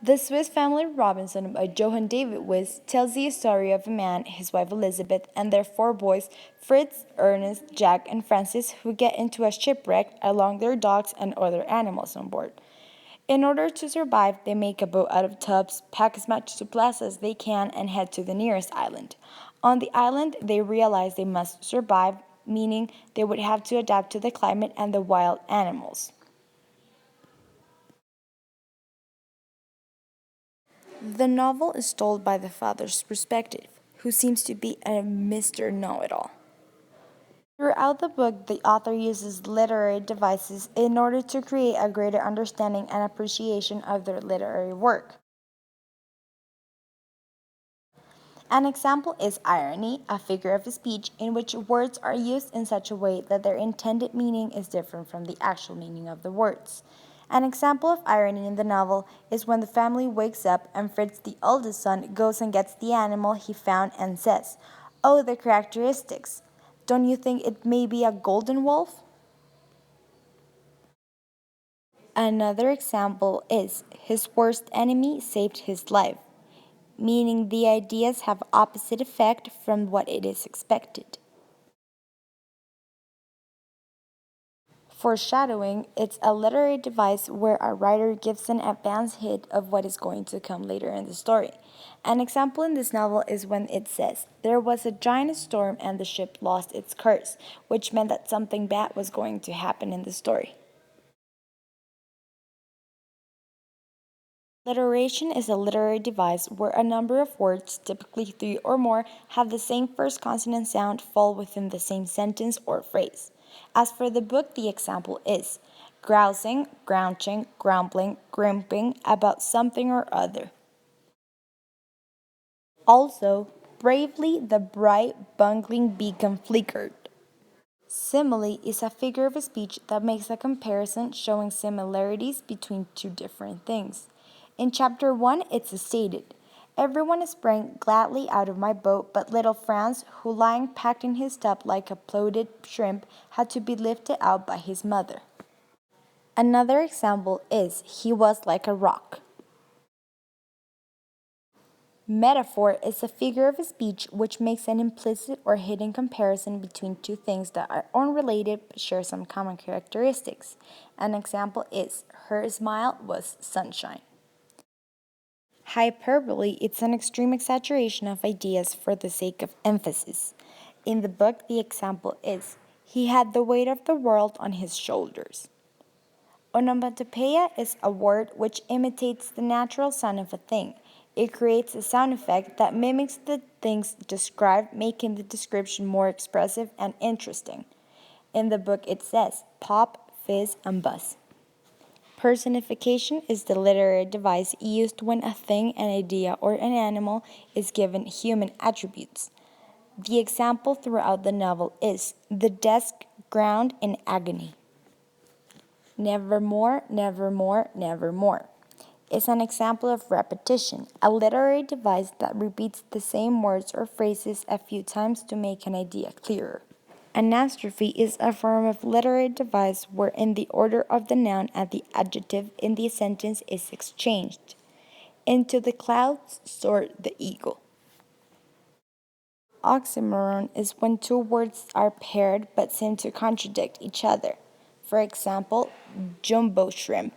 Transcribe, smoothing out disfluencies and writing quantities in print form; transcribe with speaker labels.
Speaker 1: The Swiss Family Robinson by Johann David Wyss tells the story of a man, his wife Elizabeth, and their four boys, Fritz, Ernest, Jack, and Francis, who get into a shipwreck along their dogs and other animals on board. In order to survive, they make a boat out of tubs, pack as much supplies as they can, and head to the nearest island. On the island, they realize they must survive, meaning they would have to adapt to the climate and the wild animals. The novel is told by the father's perspective, who seems to be a Mr. Know It All. Throughout the book, the author uses literary devices in order to create a greater understanding and appreciation of their literary work. An example is irony, a figure of speech in which words are used in such a way that their intended meaning is different from the actual meaning of the words. An example of irony in the novel is when the family wakes up and Fritz, the oldest son, goes and gets the animal he found and says, "Oh, the characteristics. Don't you think it may be a golden wolf?" Another example is his worst enemy saved his life, meaning the ideas have opposite effect from what it is expected. Foreshadowing, it's a literary device where a writer gives an advance hint of what is going to come later in the story. An example in this novel is when it says, "There was a giant storm and the ship lost its course," which meant that something bad was going to happen in the story. Alliteration is a literary device where a number of words, typically three or more, have the same first consonant sound fall within the same sentence or phrase. As for the book, the example is grousing, grouching, grumbling, grimping about something or other. Also, bravely the bright, bungling beacon flickered. Simile is a figure of speech that makes a comparison showing similarities between two different things. In chapter 1, it's stated, "Everyone sprang gladly out of my boat, but little Franz, who lying packed in his tub like a bloated shrimp, had to be lifted out by his mother." Another example is, "He was like a rock." Metaphor is a figure of speech which makes an implicit or hidden comparison between two things that are unrelated but share some common characteristics. An example is, "Her smile was sunshine." Hyperbole is an extreme exaggeration of ideas for the sake of emphasis. In the book, the example is, "He had the weight of the world on his shoulders." Onomatopoeia is a word which imitates the natural sound of a thing. It creates a sound effect that mimics the things described, making the description more expressive and interesting. In the book, it says pop, fizz, and buzz. Personification is the literary device used when a thing, an idea, or an animal is given human attributes. The example throughout the novel is the desk ground in agony. Nevermore, nevermore, nevermore is an example of repetition, a literary device that repeats the same words or phrases a few times to make an idea clearer. Anastrophe is a form of literary device wherein the order of the noun and the adjective in the sentence is exchanged. Into the clouds soared the eagle. Oxymoron is when two words are paired but seem to contradict each other. For example, jumbo shrimp.